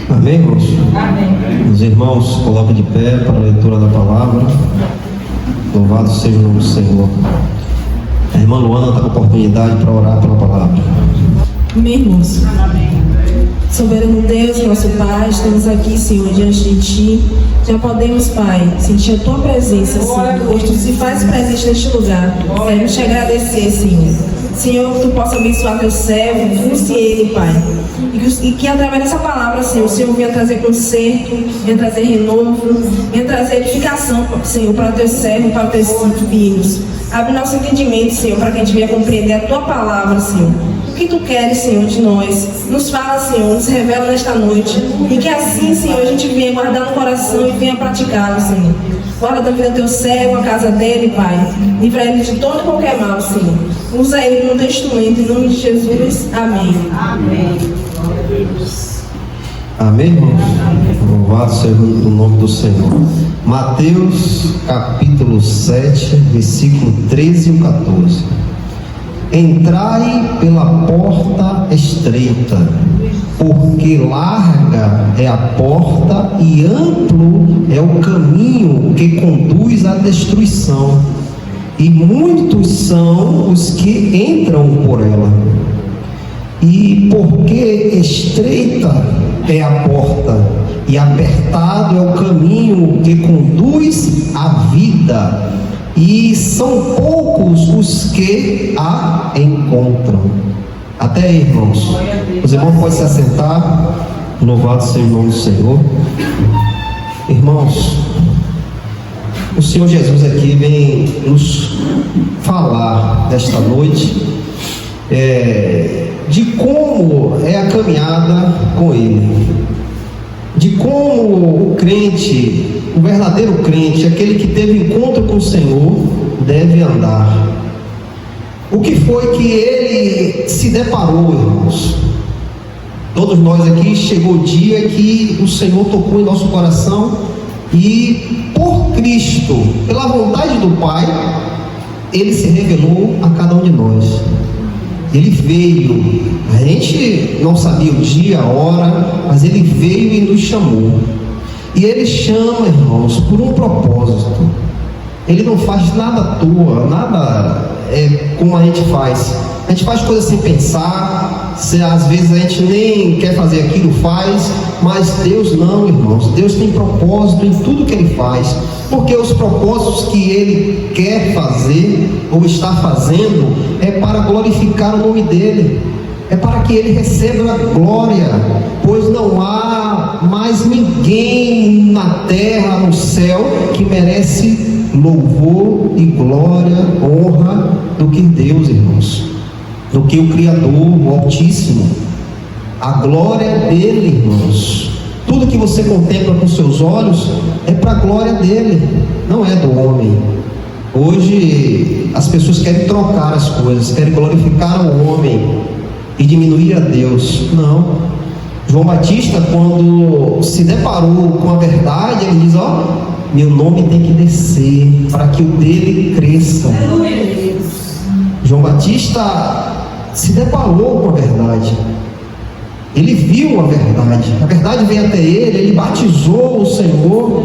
Amém, irmãos? Amém. Os irmãos colocam de pé para a leitura da palavra. Louvado seja o nome do Senhor. A irmã Luana está com oportunidade para orar pela palavra. Amém, irmãos. Amém. Soberano Deus, nosso Pai, estamos aqui, Senhor, diante de Ti. Já podemos, Pai, sentir a Tua presença, Senhor, pois Tu se faz presente neste lugar. Queremos Te agradecer, Senhor. Senhor, que Tu possa abençoar Teu servo, use ele, Pai. E que através dessa palavra, Senhor, o Senhor venha trazer conserto, venha trazer renovo, venha trazer edificação, Senhor, para Teus servos, para Teus filhos. Abre nosso entendimento, Senhor, para que a gente venha compreender a Tua palavra, Senhor. O que Tu queres, Senhor, de nós. Nos fala, Senhor, nos revela nesta noite. E que assim, Senhor, a gente venha guardar no coração e venha praticá-lo, Senhor. Guarda da vida do Teu servo, a casa dele, Pai. Livra ele de todo e qualquer mal, Senhor. Usa ele como Teu instrumento, em nome de Jesus. Amém. Amém. Amém, irmãos? Louvado seja o nome do Senhor. Mateus capítulo 7, versículo 13 e 14. Entrai pela porta estreita, porque larga é a porta e amplo é o caminho que conduz à destruição, e muitos são os que entram por ela. E porque estreita é a porta e apertado é o caminho que conduz à vida, e são poucos os que a encontram. Até aí, irmãos. Os irmãos podem se assentar. Louvado seja o nome do Senhor. Irmãos, o Senhor Jesus aqui vem nos falar nesta noite de como é a caminhada com Ele, de como o crente, o verdadeiro crente, aquele que teve encontro com o Senhor, deve andar. O que foi que ele se deparou, irmãos? Todos nós aqui, chegou o dia que o Senhor tocou em nosso coração e, por Cristo, pela vontade do Pai, Ele se revelou a cada um de nós. Ele veio, a gente não sabia o dia, a hora, mas Ele veio e nos chamou. E Ele chama, irmãos, por um propósito. Ele não faz nada à toa, nada como a gente faz. A gente faz coisas sem pensar, às vezes a gente nem quer fazer aquilo, faz, mas Deus não, irmãos. Deus tem propósito em tudo que Ele faz, porque os propósitos que Ele quer fazer ou está fazendo é para glorificar o nome dEle, é para que Ele receba a glória, pois não há mais ninguém na terra, no céu, que merece louvor e glória, honra do que Deus, irmãos, do que o Criador, o Altíssimo. A glória é dele, irmãos. Tudo que você contempla com seus olhos é para a glória dele, não é do homem. Hoje as pessoas querem trocar as coisas, querem glorificar o homem e diminuir a Deus. Não. João Batista, quando se deparou com a verdade, ele diz: meu nome tem que descer para que o dele cresça. João Batista se deparou com a verdade, ele viu a verdade veio até ele batizou o Senhor.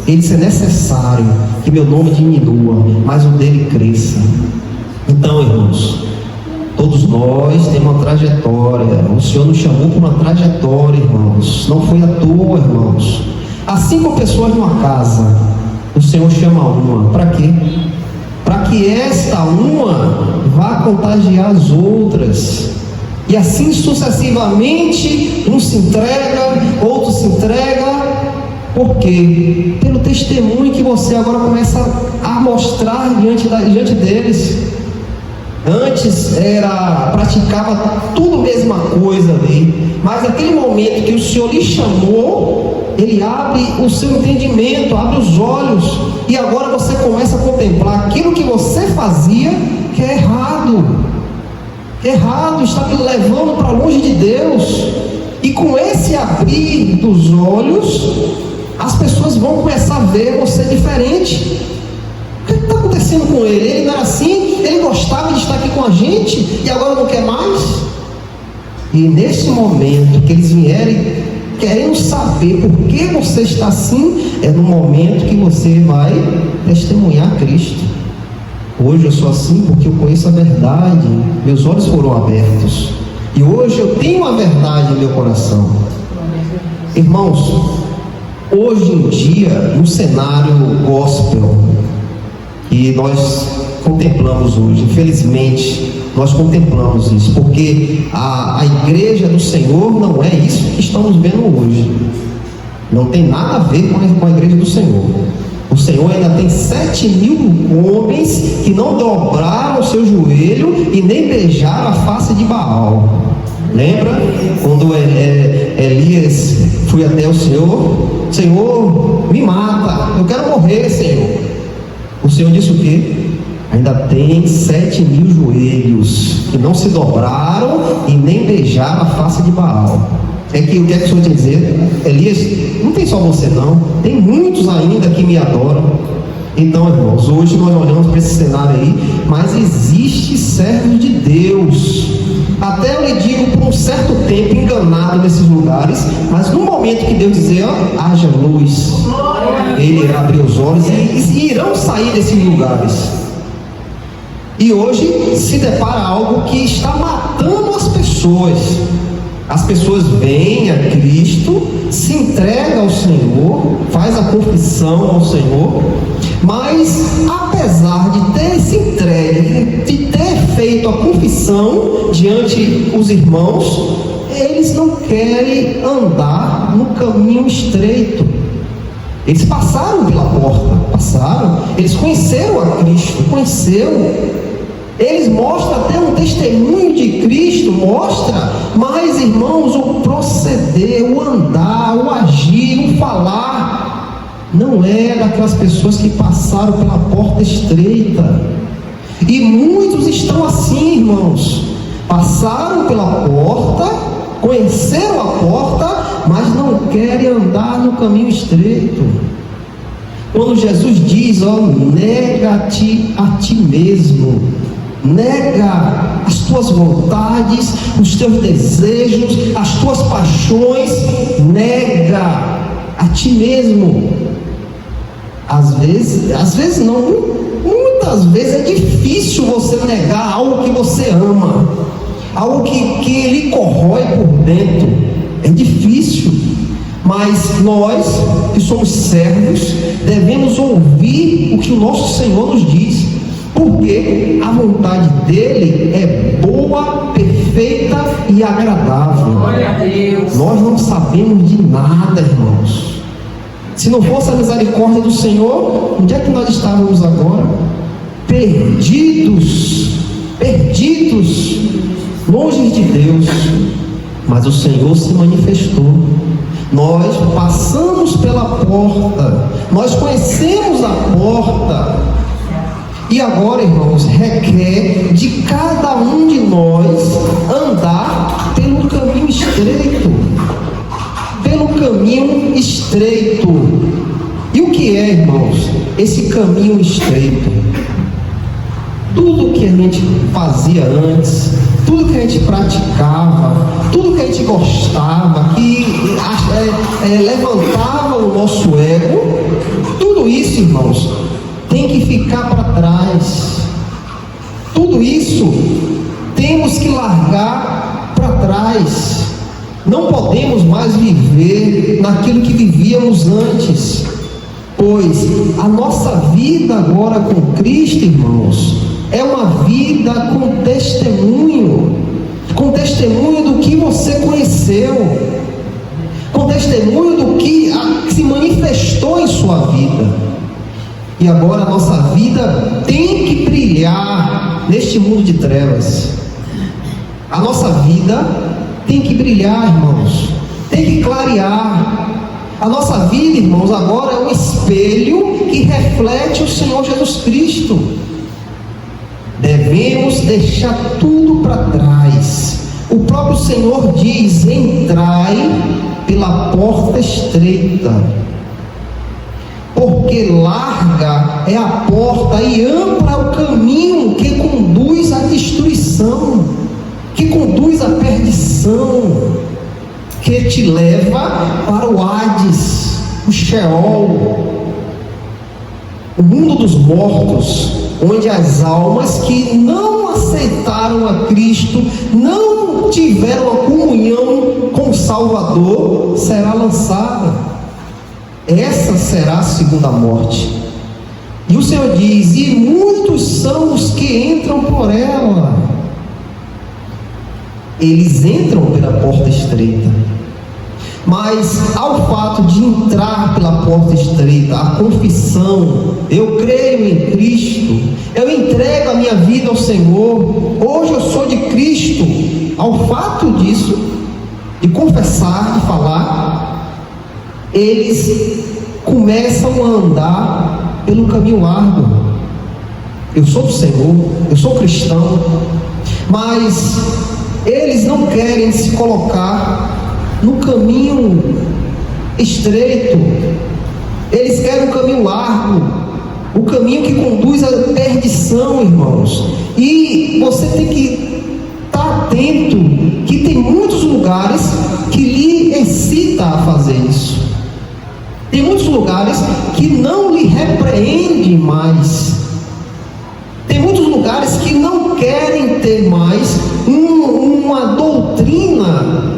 Ele disse: é necessário que meu nome diminua, mas o dele cresça. Então, irmãos, todos nós temos uma trajetória. O Senhor nos chamou para uma trajetória, irmãos. Não foi à toa, irmãos. Assim como pessoas numa casa, o Senhor chama uma. Para quê? Para que esta uma vá contagiar as outras. E assim sucessivamente, um se entrega, outro se entrega. Por quê? Pelo testemunho que você agora começa a mostrar diante deles. Antes praticava tudo a mesma coisa ali, mas naquele momento que o Senhor lhe chamou, Ele abre o seu entendimento, abre os olhos, e agora você começa a contemplar aquilo que você fazia que é errado, está me levando para longe de Deus. E com esse abrir dos olhos, as pessoas vão começar a ver você diferente. O que está acontecendo com ele? Ele não era assim, ele gostava de estar aqui com a gente e agora não quer mais. E nesse momento que eles vierem querendo saber por que você está assim, é no momento que você vai testemunhar Cristo. Hoje eu sou assim porque eu conheço a verdade, meus olhos foram abertos, e hoje eu tenho a verdade no meu coração. Irmãos, hoje em dia, no cenário gospel, e nós contemplamos hoje, infelizmente, nós contemplamos isso, porque a igreja do Senhor não é isso que estamos vendo hoje. Não tem nada a ver com a igreja do Senhor. O Senhor ainda tem 7.000 homens que não dobraram o seu joelho e nem beijaram a face de Baal. Lembra quando Elias foi até o Senhor? Senhor, me mata, eu quero morrer, Senhor. O Senhor disse o quê? Ainda tem 7.000 joelhos que não se dobraram e nem beijaram a face de Baal. O que é que o Senhor tem a dizer? Elias, não tem só você não, tem muitos ainda que me adoram. Então, irmãos, hoje nós olhamos para esse cenário aí, mas existe servos de Deus, até eu lhe digo, por um certo tempo enganado nesses lugares, mas no momento que Deus dizer, ó, haja luz, Ele irá abrir os olhos e irão sair desses lugares. E hoje se depara algo que está matando as pessoas. As pessoas vêm a Cristo, se entregam ao Senhor, faz a confissão ao Senhor, mas apesar de ter se entregue, de ter feito a confissão diante os irmãos, eles não querem andar no caminho estreito. Eles passaram pela porta, eles conheceram a Cristo, eles mostram até um testemunho de Cristo, mas irmãos, o proceder, o andar, o agir, o falar, não é daquelas pessoas que passaram pela porta estreita. E muitos estão assim, irmãos, passaram pela porta, conheceram a porta, mas não querem andar no caminho estreito. Quando Jesus diz, ó, nega-te a ti mesmo, nega as tuas vontades, os teus desejos, as tuas paixões, nega a ti mesmo. Às vezes não, muitas vezes é difícil você negar algo que você ama, algo que lhe corrói por dentro, é difícil, mas nós que somos servos devemos ouvir o que o nosso Senhor nos diz, porque a vontade dele é boa, perfeita e agradável. Glória a Deus. Nós não sabemos de nada, irmãos. Se não fosse a misericórdia do Senhor, onde é que nós estávamos agora? Perdidos, longe de Deus. Mas o Senhor se manifestou. Nós passamos pela porta, nós conhecemos a porta. E agora, irmãos, requer de cada um de nós andar pelo caminho estreito. E o que é, irmãos, esse caminho estreito? Tudo que a gente fazia antes, tudo que a gente praticava, tudo que a gente gostava, que levantava o nosso ego, tudo isso, irmãos, tem que ficar para trás. Tudo isso temos que largar para trás. Não podemos mais viver naquilo que vivíamos antes, pois a nossa vida agora com Cristo, irmãos, é uma vida com testemunho do que você conheceu, com testemunho do que se manifestou em sua vida. E agora a nossa vida tem que brilhar neste mundo de trevas. A nossa vida tem que brilhar, irmãos, tem que clarear. A nossa vida, irmãos, agora é um espelho que reflete o Senhor Jesus Cristo. Devemos deixar tudo para trás. O próprio Senhor diz: entrai pela porta estreita, porque larga é a porta e amplo é o caminho que conduz à destruição, que conduz à perdição, que te leva para o Hades, o Sheol, o mundo dos mortos, onde as almas que não aceitaram a Cristo, não tiveram a comunhão com o Salvador, será lançada. Essa será a segunda morte. E o Senhor diz: e muitos são os que entram por ela. Eles entram pela porta estreita. Mas ao fato de entrar pela porta estreita, a confissão, eu creio em Cristo, eu entrego a minha vida ao Senhor, hoje eu sou de Cristo, ao fato disso, de confessar, de falar, eles começam a andar pelo caminho largo. Eu sou do Senhor, eu sou cristão, mas eles não querem se colocar no caminho estreito. Eles querem um caminho largo, o caminho que conduz à perdição, irmãos. E você tem que estar atento que tem muitos lugares que lhe excita a fazer isso. Tem muitos lugares que não lhe repreendem mais. Tem muitos lugares que não querem ter mais uma doutrina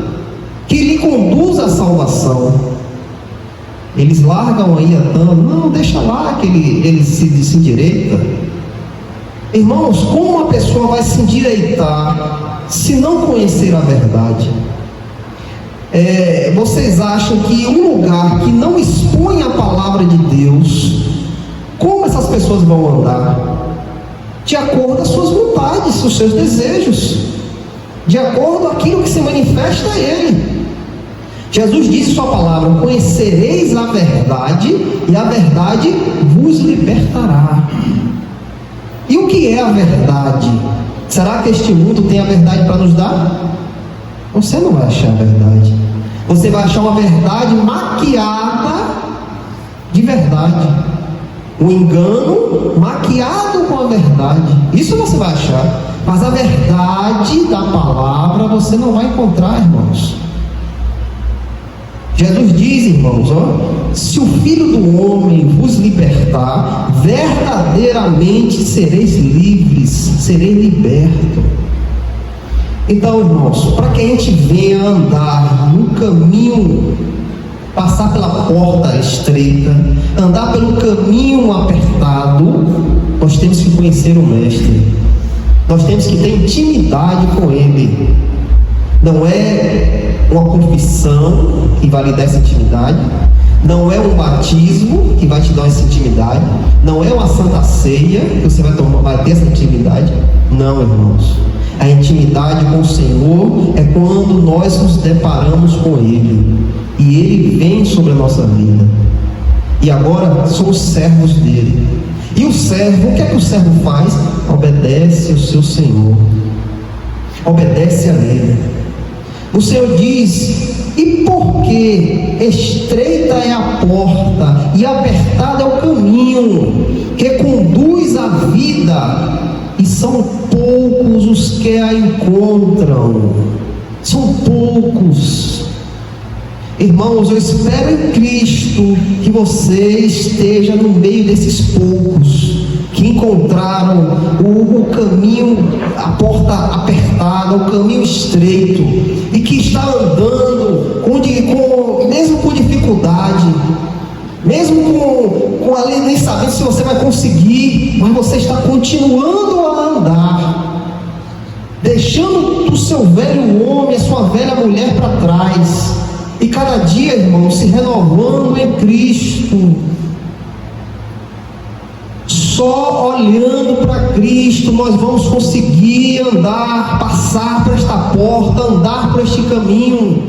que lhe conduz à salvação. Eles largam aí a tampa, não, deixa lá que ele se endireita. Irmãos, como uma pessoa vai se endireitar se não conhecer a verdade? Vocês acham que um lugar que não expõe a palavra de Deus, como essas pessoas vão andar? De acordo com as suas vontades, os seus desejos, de acordo com aquilo que se manifesta a Ele. Jesus disse em sua palavra: conhecereis a verdade, e a verdade vos libertará. E o que é a verdade? Será que este mundo tem a verdade para nos dar? Você não vai achar a verdade. Você vai achar uma verdade maquiada de verdade, um engano maquiado com a verdade. Isso você vai achar. Mas a verdade da palavra você não vai encontrar, irmãos. Jesus diz, irmãos, se o Filho do Homem vos libertar, verdadeiramente sereis livres, sereis libertos. Então, irmãos, para que a gente venha andar no caminho, passar pela porta estreita, andar pelo caminho apertado, nós temos que conhecer o Mestre, nós temos que ter intimidade com Ele. Não é uma confissão que vai lhe dar essa intimidade, não é um batismo que vai te dar essa intimidade, não é uma santa ceia que você vai ter essa intimidade. Não, irmãos, a intimidade com o Senhor é quando nós nos deparamos com Ele e Ele vem sobre a nossa vida, e agora somos servos dele. E o servo, o que é que o servo faz? Obedece ao seu Senhor, obedece a Ele. O Senhor diz: e porque estreita é a porta e apertado é o caminho que conduz à vida, e são poucos os que a encontram. São poucos. Irmãos, eu espero em Cristo que você esteja no meio desses poucos que encontraram o caminho, a porta apertada, o caminho estreito, e que está andando mesmo com dificuldade, mesmo com ali nem sabendo se você vai conseguir, mas você está continuando a andar, deixando o seu velho homem, a sua velha mulher para trás, e cada dia, irmão, se renovando em Cristo. Só olhando para Cristo nós vamos conseguir andar, passar por esta porta, andar por este caminho.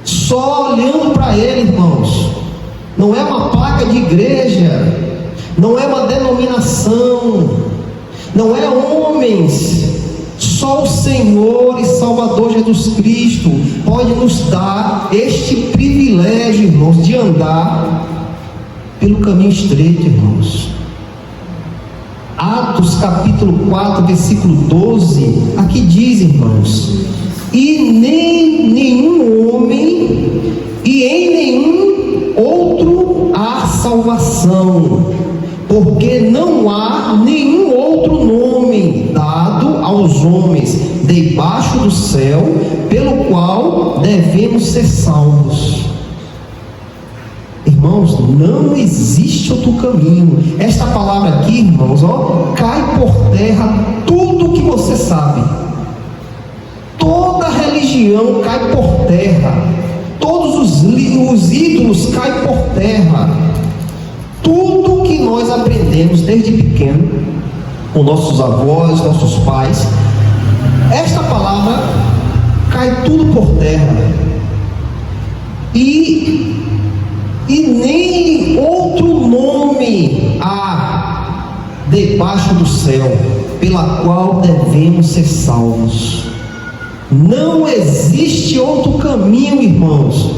Só olhando para Ele, irmãos. Não é uma placa de igreja, não é uma denominação, não é homens. Só o Senhor e Salvador Jesus Cristo pode nos dar este privilégio, irmãos, de andar pelo caminho estreito, irmãos. Atos capítulo 4, versículo 12, aqui diz, irmãos: e nem nenhum homem aos homens debaixo do céu, pelo qual devemos ser salvos. Irmãos, não existe outro caminho. Esta palavra aqui, irmãos, cai por terra tudo que você sabe. Toda religião cai por terra. Todos os ídolos caem por terra. Tudo que nós aprendemos desde pequeno, com nossos avós, nossos pais, esta palavra cai tudo por terra. E nem outro nome há debaixo do céu, pela qual devemos ser salvos. Não existe outro caminho, irmãos,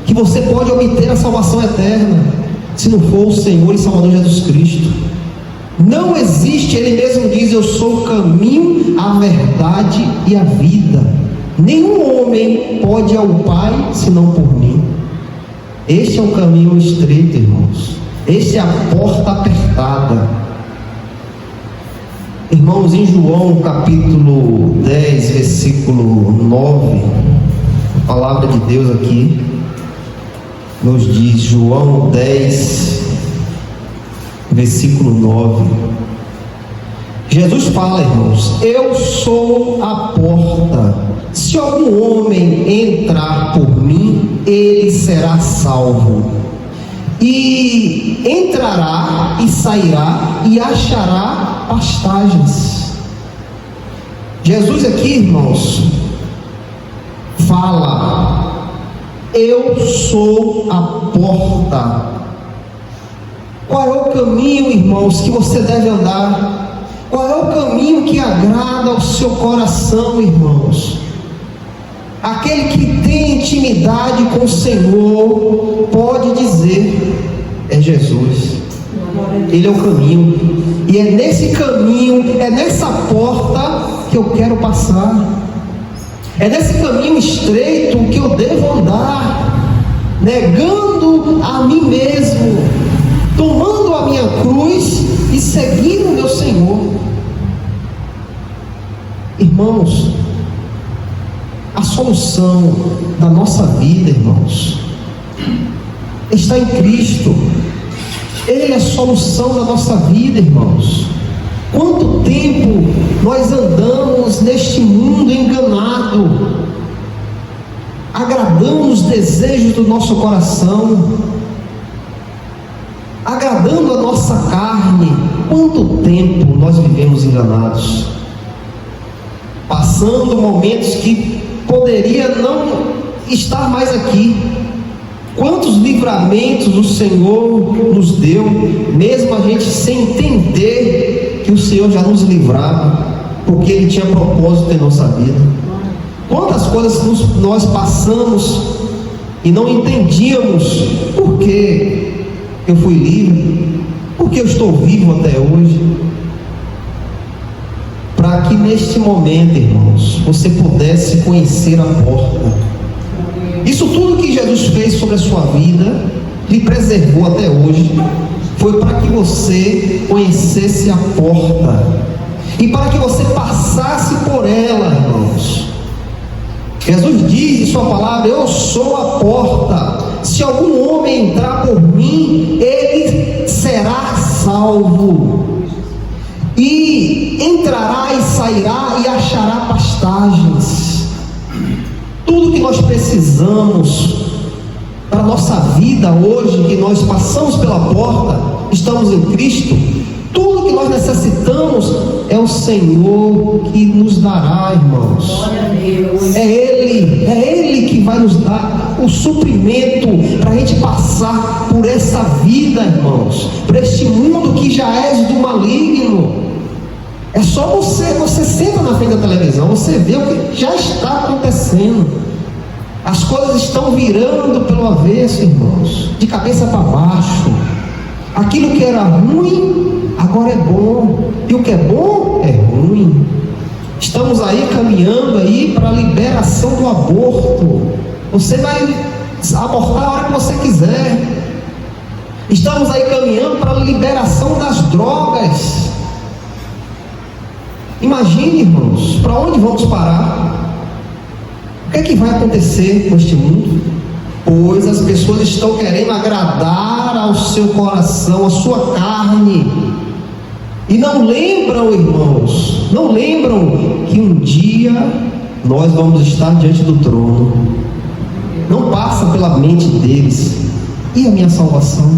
que você pode obter a salvação eterna, se não for o Senhor e Salvador Jesus Cristo. Não existe. Ele mesmo diz: eu sou o caminho, a verdade e a vida. Nenhum homem pode ir ao Pai senão por mim. Este é o caminho estreito, irmãos. Este é a porta apertada. Irmãos, em João capítulo 10, versículo 9, a palavra de Deus aqui nos diz, João 10, versículo 9. Jesus fala, irmãos: eu sou a porta. Se algum homem entrar por mim, ele será salvo. E entrará e sairá e achará pastagens. Jesus aqui, irmãos, fala: eu sou a porta. Qual é o caminho, irmãos, que você deve andar? Qual é o caminho que agrada ao seu coração, irmãos? Aquele que tem intimidade com o Senhor pode dizer: é Jesus. Ele é o caminho. E é nesse caminho, é nessa porta que eu quero passar. É nesse caminho estreito que eu devo andar, negando a mim mesmo, tomando a minha cruz e seguindo o meu Senhor. Irmãos, a solução da nossa vida, irmãos, está em Cristo. Ele é a solução da nossa vida, irmãos. Quanto tempo nós andamos neste mundo enganado, agradando os desejos do nosso coração, agradando a nossa carne. Quanto tempo nós vivemos enganados, passando momentos que poderia não estar mais aqui. Quantos livramentos o Senhor nos deu, mesmo a gente sem entender que o Senhor já nos livrava, porque Ele tinha propósito em nossa vida. Quantas coisas nós passamos e não entendíamos por que eu fui livre, por que eu estou vivo até hoje. Para que neste momento, irmãos, você pudesse conhecer a porta. Isso tudo que Jesus fez sobre a sua vida, lhe preservou até hoje, foi para que você conhecesse a porta e para que você passasse por ela, irmãos. Jesus diz em sua palavra: eu sou a porta. Se algum homem entrar por mim, ele será salvo. E entrará e sairá e achará pastagens. Tudo que nós precisamos para a nossa vida hoje, que nós passamos pela porta, estamos em Cristo. Tudo que nós necessitamos é o Senhor que nos dará, irmãos. É Ele que vai nos dar o suprimento para a gente passar por essa vida, irmãos, por este mundo que já é do maligno. É só você senta na frente da televisão, você vê o que já está acontecendo. As coisas estão virando pelo avesso, irmãos, de cabeça para baixo. Aquilo que era ruim, agora é bom, e o que é bom é ruim. Estamos aí caminhando aí para a liberação do aborto. Você vai abortar a hora que você quiser. Estamos aí caminhando para a liberação das drogas. Imagine, irmãos, para onde vamos parar? O que é que vai acontecer com este mundo? Pois as pessoas estão querendo agradar ao seu coração, à sua carne, e não lembram, irmãos, não lembram que um dia nós vamos estar diante do trono. Não passa pela mente deles: e a minha salvação?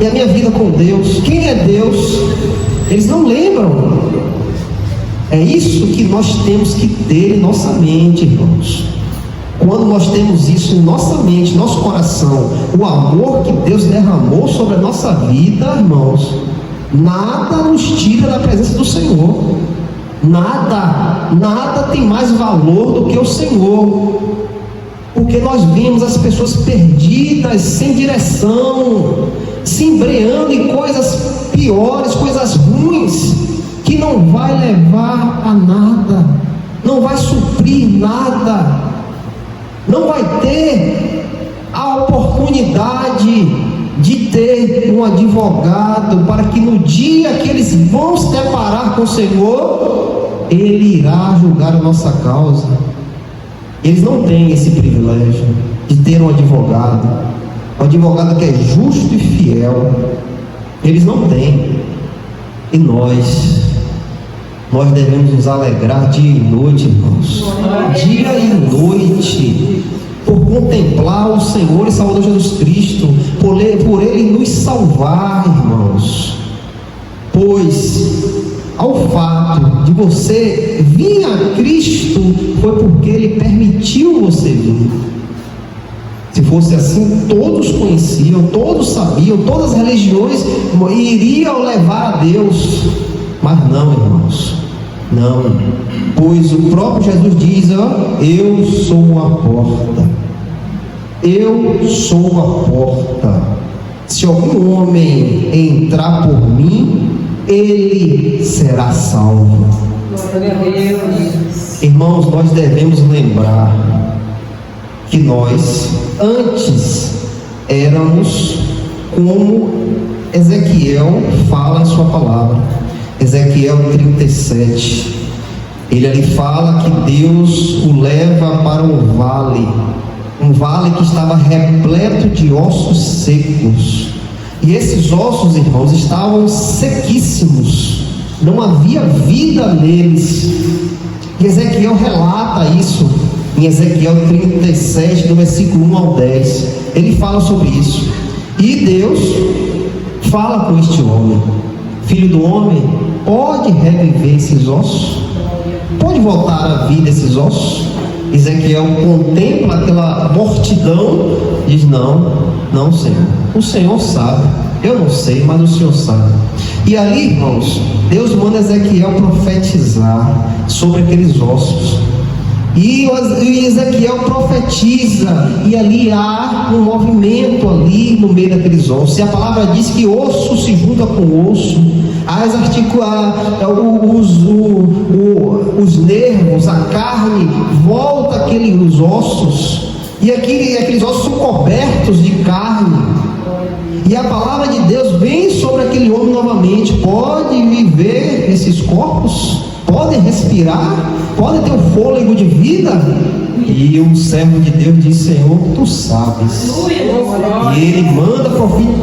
E a minha vida com Deus? Quem é Deus? Eles não lembram. É isso que nós temos que ter em nossa mente, irmãos. Quando nós temos isso em nossa mente, nosso coração, o amor que Deus derramou sobre a nossa vida, irmãos, nada nos tira da presença do Senhor. Nada tem mais valor do que o Senhor. Porque nós vimos as pessoas perdidas, sem direção, se embreando em coisas piores, coisas ruins, que não vai levar a nada, não vai suprir nada, não vai ter a oportunidade de ter um advogado para que no dia que eles vão se deparar com o Senhor, Ele irá julgar a nossa causa. Eles não têm esse privilégio de ter um advogado que é justo e fiel. Eles não têm. E nós devemos nos alegrar dia e noite, irmãos, dia e noite, por contemplar o Senhor e Salvador Jesus Cristo, por Ele nos salvar, irmãos. Pois ao fato de você vir a Cristo foi porque Ele permitiu você vir. Se fosse assim, todos conheciam, todos sabiam, todas as religiões iriam levar a Deus. Mas não, irmãos, não. Pois o próprio Jesus diz: eu sou a porta. Eu sou a porta. Se algum homem entrar por mim, ele será salvo. Irmãos, nós devemos lembrar que nós antes éramos como Ezequiel fala em sua palavra. Ezequiel 37, ele ali fala que Deus o leva para um vale que estava repleto de ossos secos. E esses ossos, irmãos, estavam sequíssimos, não havia vida neles. E Ezequiel relata isso em Ezequiel 37, do versículo 1 ao 10. Ele fala sobre isso. E Deus fala com este homem: filho do homem, pode reviver esses ossos? Pode voltar à vida esses ossos? Ezequiel contempla aquela mortidão, diz: não, Senhor, o Senhor sabe, eu não sei, mas o Senhor sabe. E ali, irmãos, Deus manda Ezequiel profetizar sobre aqueles ossos. E Ezequiel profetiza, e ali há um movimento ali no meio daqueles ossos. E a palavra diz que osso se junta com osso, os nervos, a carne, volta aqueles ossos, e aqueles ossos são cobertos de carne. E a palavra de Deus vem sobre aquele homem novamente. Pode viver esses corpos? Podem respirar? Podem ter o fôlego de vida? E o servo de Deus diz: Senhor, tu sabes. E ele manda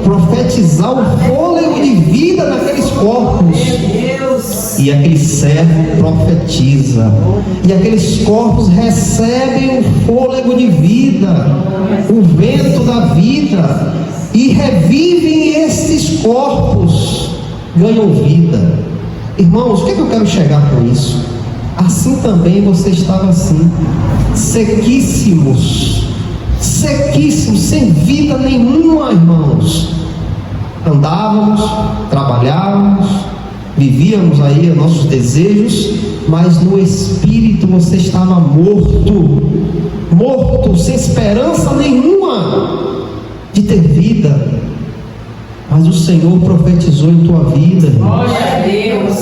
profetizar o fôlego de vida naqueles corpos. E aquele servo profetiza, e aqueles corpos recebem o fôlego de vida, o vento da vida, e revivem esses corpos, ganham vida. Irmãos, o que é que eu quero chegar com isso? Assim também você estava assim, sequíssimos, sem vida nenhuma, irmãos. Andávamos, trabalhávamos, vivíamos aí os nossos desejos, mas no espírito você estava morto, sem esperança nenhuma de ter vida. Mas o Senhor profetizou em tua vida, irmão.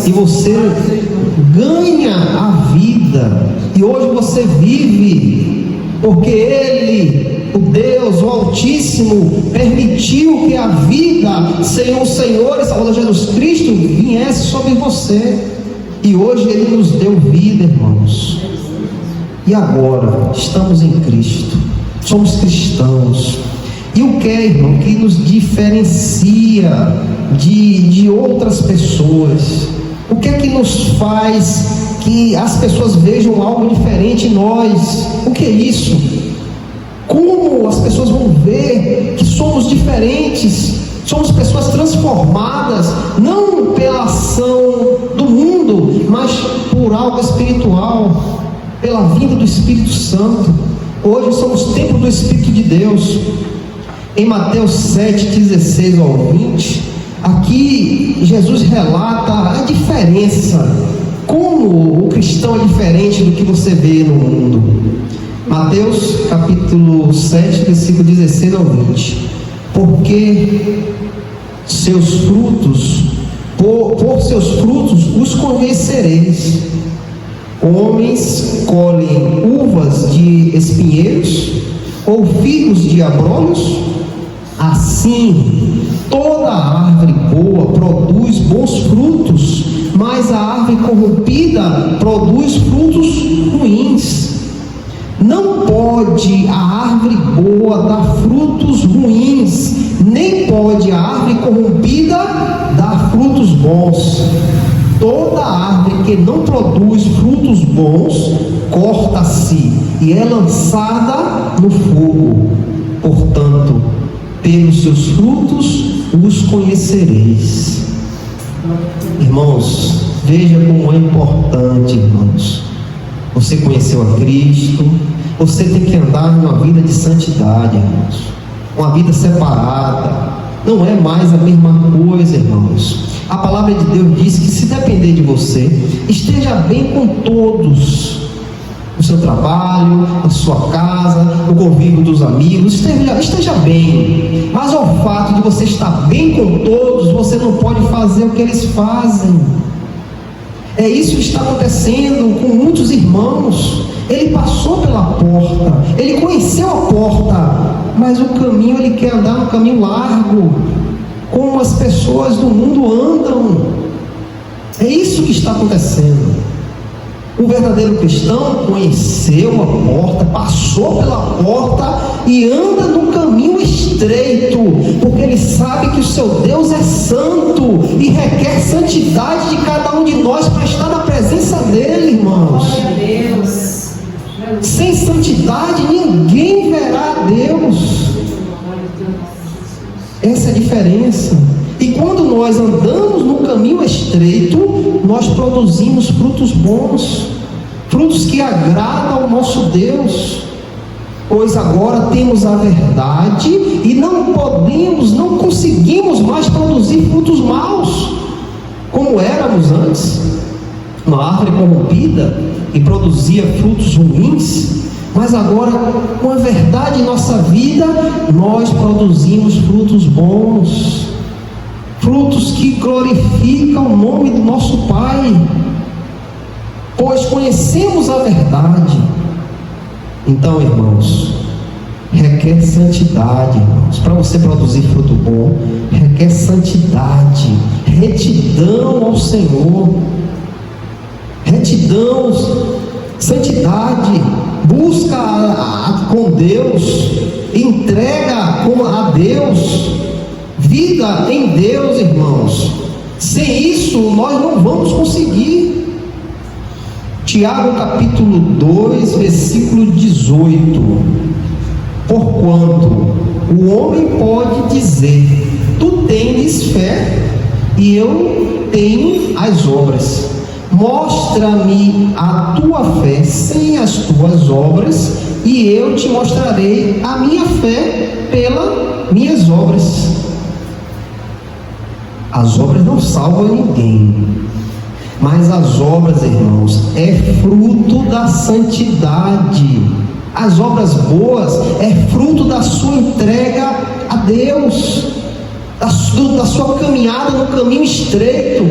E você ganha a vida. E hoje você vive porque Ele, o Deus, o Altíssimo, permitiu que a vida sem o Senhor e Salvador Jesus Cristo viesse sobre você. E hoje Ele nos deu vida, irmãos. E agora, estamos em Cristo, somos cristãos. E o que é, irmão, que nos diferencia de outras pessoas? O que é que nos faz que as pessoas vejam algo diferente em nós? O que é isso? Como as pessoas vão ver que somos diferentes? Somos pessoas transformadas, não pela ação do mundo, mas por algo espiritual, pela vinda do Espírito Santo. Hoje somos templo do Espírito de Deus. Em Mateus 7, 16 ao 20, aqui Jesus relata a diferença, como o cristão é diferente do que você vê no mundo. Mateus capítulo 7, versículo 16 ao 20. Porque seus frutos, por seus frutos os conhecereis. Homens colhem uvas de espinheiros ou figos de abrolhos? Assim, toda árvore boa produz bons frutos, mas a árvore corrompida produz frutos ruins. Não pode a árvore boa dar frutos ruins, nem pode a árvore corrompida dar frutos bons. Toda árvore que não produz frutos bons, corta-se e é lançada no fogo. Portanto, pelos seus frutos os conhecereis. Irmãos, veja como é importante, irmãos, você conheceu a Cristo, você tem que andar numa vida de santidade, irmãos, uma vida separada. Não é mais a mesma coisa, irmãos. A palavra de Deus diz que se depender de você, esteja bem com todos, no seu trabalho, na sua casa, no convívio dos amigos, esteja bem. Mas ao fato de você estar bem com todos, você não pode fazer o que eles fazem. É isso que está acontecendo com muitos irmãos. Ele passou pela porta, ele conheceu a porta, mas o caminho, ele quer andar no caminho largo, como as pessoas do mundo andam. É isso que está acontecendo. O verdadeiro cristão conheceu a porta, passou pela porta e anda no caminho estreito, porque ele sabe que o seu Deus é santo e requer santidade de cada um de nós para estar na presença dele, irmãos. Glória a Deus. Sem santidade ninguém verá a Deus. Essa é a diferença. E quando nós andamos no caminho estreito, nós produzimos frutos bons, frutos que agradam ao nosso Deus. Pois agora temos a verdade e não conseguimos mais produzir frutos maus, como éramos antes. Uma árvore corrompida e produzia frutos ruins, mas agora, com a verdade em nossa vida, nós produzimos frutos bons, frutos que glorificam o nome do nosso Pai, pois conhecemos a verdade. Então, irmãos, requer santidade, irmãos. Para você produzir fruto bom, requer santidade, retidão ao Senhor, retidão, santidade, busca com Deus, entrega a Deus, vida em Deus, irmãos. Sem isso nós não vamos conseguir. Tiago capítulo 2, versículo 18. Porquanto o homem pode dizer: tu tens fé e eu tenho as obras. Mostra-me a tua fé sem as tuas obras, e eu te mostrarei a minha fé pelas minhas obras. As obras não salvam ninguém, mas as obras, irmãos, é fruto da santidade. As obras boas é fruto da sua entrega a Deus, da sua caminhada no caminho estreito.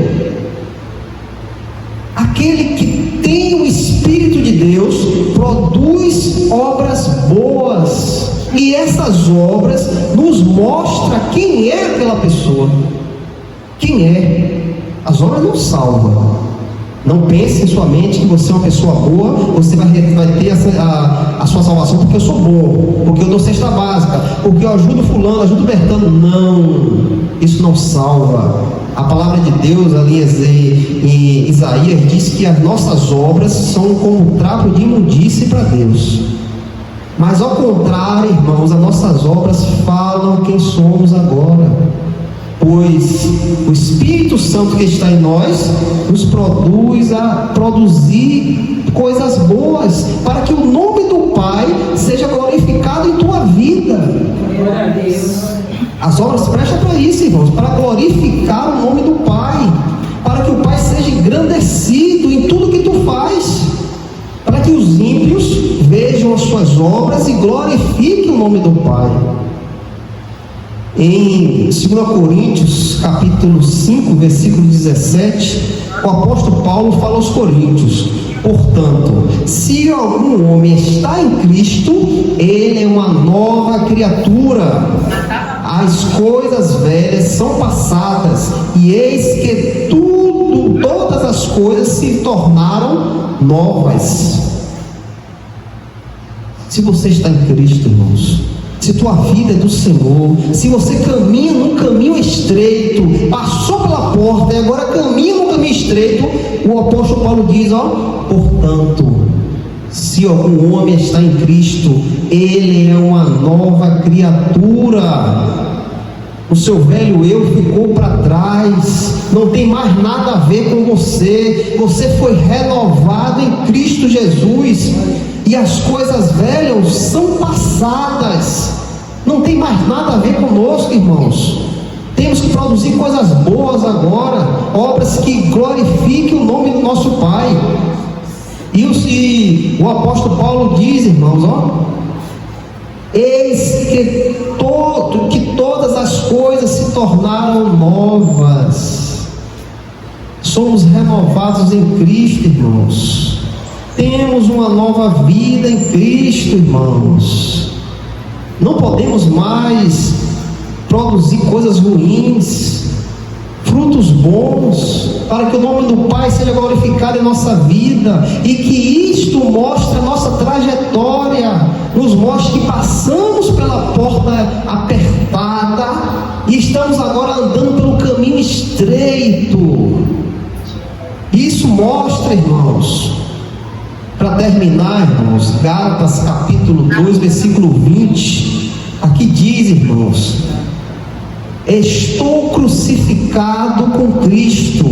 Aquele que tem o Espírito de Deus produz obras boas, e essas obras nos mostram quem é aquela pessoa. Quem é? As obras não salvam, Não pense em sua mente que você é uma pessoa boa, você vai ter a sua salvação porque eu sou bom, porque eu dou cesta básica, porque eu ajudo fulano, ajudo Bertano. Não, isso não salva. A palavra de Deus ali em Isaías diz que as nossas obras são como trapo de imundície para Deus. Mas ao contrário, irmãos, as nossas obras falam quem somos agora. Pois o Espírito Santo que está em nós nos produz a produzir coisas boas, para que o nome do Pai seja glorificado em tua vida. Glória a Deus. As obras prestam para isso, irmãos, para glorificar o nome do Pai, para que o Pai seja engrandecido em tudo que tu faz, para que os ímpios vejam as suas obras e glorifiquem o nome do Pai. Em 2 Coríntios, capítulo 5, versículo 17, o apóstolo Paulo fala aos coríntios: portanto, se algum homem está em Cristo, ele é uma nova criatura. As coisas velhas são passadas, e eis que todas as coisas se tornaram novas. Se você está em Cristo, irmãos, se tua vida é do Senhor, se você caminha num caminho estreito, passou pela porta e agora caminha num caminho estreito, o apóstolo Paulo diz, portanto, se algum homem está em Cristo, ele é uma nova criatura. O seu velho eu ficou para trás, não tem mais nada a ver com você. Você foi renovado em Cristo Jesus, e as coisas velhas são passadas. Não tem mais nada a ver conosco, irmãos. Temos que produzir coisas boas agora, obras que glorifiquem o nome do nosso Pai. E o apóstolo Paulo diz, irmãos, eis que todas as coisas se tornaram novas. Somos renovados em Cristo, irmãos. Temos uma nova vida em Cristo, irmãos. Não podemos mais produzir coisas ruins, frutos bons, para que o nome do Pai seja glorificado em nossa vida, e que isto mostre a nossa trajetória, nos mostre que passamos pela porta apertada e estamos agora andando pelo caminho estreito. Isso mostra, irmãos, para terminar, irmãos, Gálatas capítulo 2, versículo 20, aqui diz, irmãos: estou crucificado com Cristo,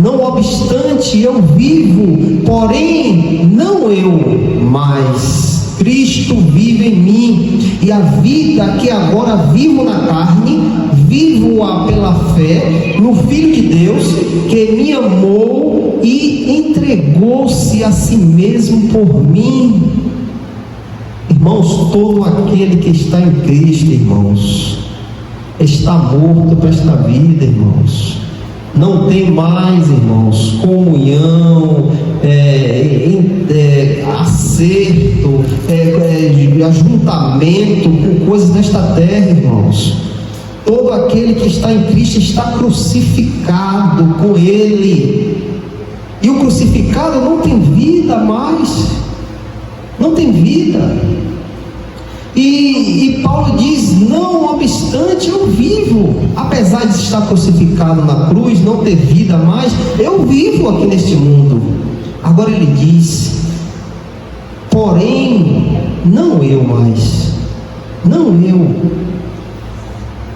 não obstante eu vivo, porém não eu, mas Cristo vive em mim, e a vida que agora vivo na carne, vivo-a pela fé no Filho de Deus, que me amou e entregou-se a si mesmo por mim. Irmãos, todo aquele que está em Cristo, irmãos, está morto para esta vida, irmãos. Não tem mais, irmãos, comunhão, acerto, ajuntamento com coisas desta terra, irmãos. Todo aquele que está em Cristo está crucificado com Ele. E o crucificado não tem vida mais. Não tem vida. E Paulo diz: não obstante eu vivo, apesar de estar crucificado na cruz, não ter vida mais, eu vivo aqui neste mundo. Agora ele diz: porém, não eu mais, não eu,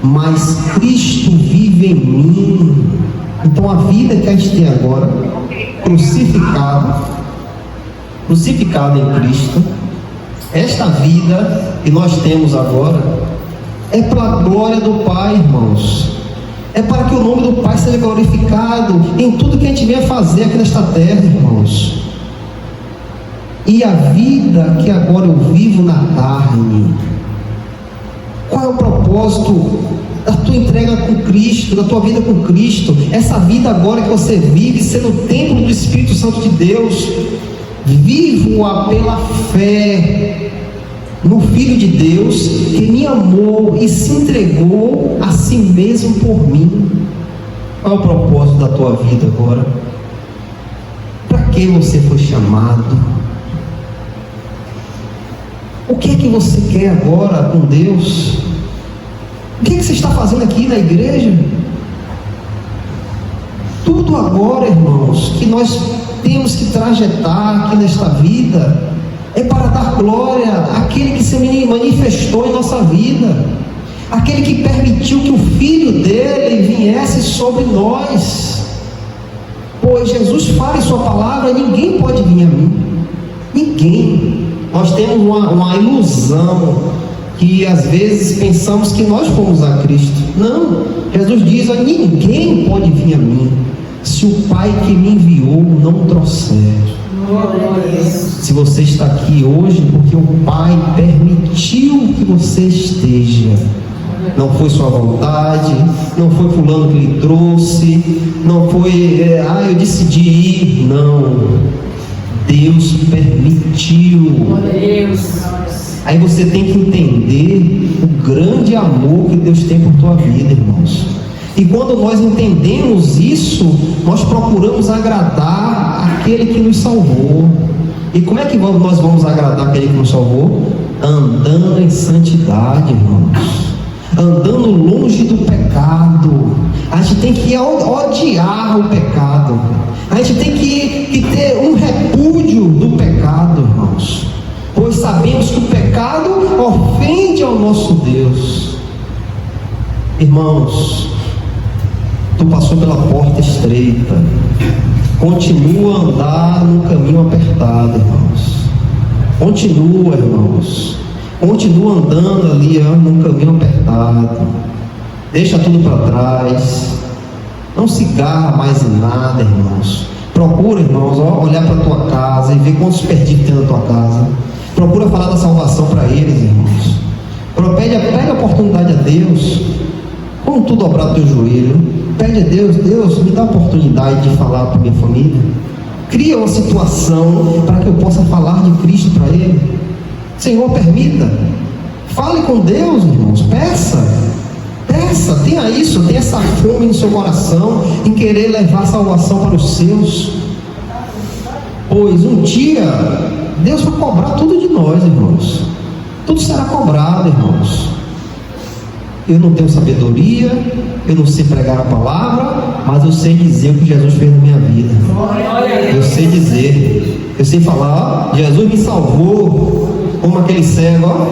mas Cristo vive em mim. Então a vida que a gente tem agora, crucificado em Cristo, esta vida que nós temos agora é para a glória do Pai, irmãos. É para que o nome do Pai seja glorificado em tudo que a gente venha fazer aqui nesta terra, irmãos. E a vida que agora eu vivo na carne, qual é o propósito da tua entrega com Cristo, da tua vida com Cristo? Essa vida agora que você vive sendo o templo do Espírito Santo de Deus, vivo-a pela fé no Filho de Deus, que me amou e se entregou a si mesmo por mim. Qual é o propósito da tua vida agora? que você foi chamado? O que é que você quer agora com Deus? O que é que você está fazendo aqui na igreja? Tudo agora, irmãos, que nós temos que trajetar aqui nesta vida é para dar glória àquele que se manifestou em nossa vida, aquele que permitiu que o Filho dele viesse sobre nós. Pois Jesus fala em sua palavra: ninguém pode vir a mim, ninguém. Nós temos uma ilusão que às vezes pensamos que nós fomos a Cristo. Não, Jesus diz: ninguém pode vir a mim se o Pai que me enviou não trouxer. Se você está aqui hoje, porque o Pai permitiu que você esteja. Não foi sua vontade, não foi fulano que lhe trouxe, não foi, eu decidi ir. Não, Deus permitiu. Aí você tem que entender o grande amor que Deus tem por tua vida, irmãos. E quando nós entendemos isso, nós procuramos agradar aquele que nos salvou. E como é que nós vamos agradar aquele que nos salvou? Andando em santidade, irmãos. Andando longe do pecado. A gente tem que odiar o pecado. A gente tem que ter um repúdio do pecado, irmãos. Pois sabemos que o pecado ofende ao nosso Deus. Irmãos, tu passou pela porta estreita. Continua a andar no caminho apertado, irmãos. Continua, irmãos. Continua andando ali, num caminho apertado. Deixa tudo para trás. Não se agarra mais em nada, irmãos. Procura, irmãos, olhar para a tua casa e ver quantos perdidos tem na tua casa. Procura falar da salvação para eles, irmãos. Pega a oportunidade a Deus. Como tu dobrar o teu joelho, pede a Deus: Deus, me dá a oportunidade de falar para minha família. Cria uma situação para que eu possa falar de Cristo para ele. Senhor, permita. Fale com Deus, irmãos. Peça, tenha isso, tenha essa fome no seu coração em querer levar a salvação para os seus. Pois um dia Deus vai cobrar tudo de nós, irmãos. Tudo será cobrado, irmãos. Eu não tenho sabedoria, eu não sei pregar a palavra, mas eu sei dizer o que Jesus fez na minha vida. Eu sei dizer, eu sei falar: Jesus me salvou, como aquele cego.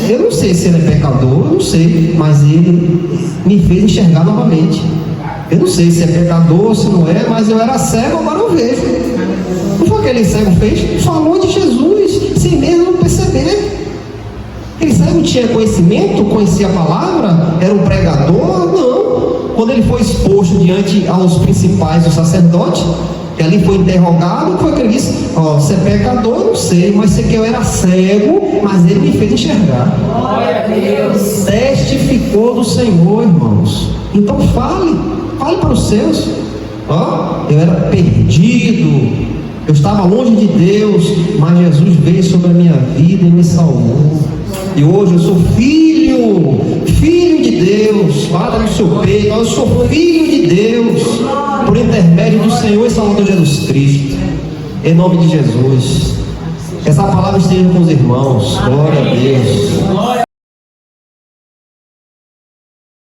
Eu não sei se ele é pecador, eu não sei, mas ele me fez enxergar novamente. Eu não sei se é pecador, se não é, mas eu era cego, agora eu vejo. Não foi o que aquele cego fez? Falou de Jesus, sem mesmo não perceber. Aquele cego tinha conhecimento, conhecia a palavra, era um pregador? Não. Quando ele foi exposto diante aos principais dos sacerdotes, que ali foi interrogado, foi que ele disse: você é pecador? Eu não sei, mas sei que eu era cego, mas ele me fez enxergar. Glória a Deus. Testificou do Senhor, irmãos. Então fale para os seus. Eu era perdido, eu estava longe de Deus, mas Jesus veio sobre a minha vida e me salvou. E hoje eu sou filho de Deus. Fala no seu peito: eu sou filho de Deus, por intermédio do Senhor e Salvador Jesus Cristo. Em nome de Jesus. Essa palavra esteja com os irmãos. Glória a Deus.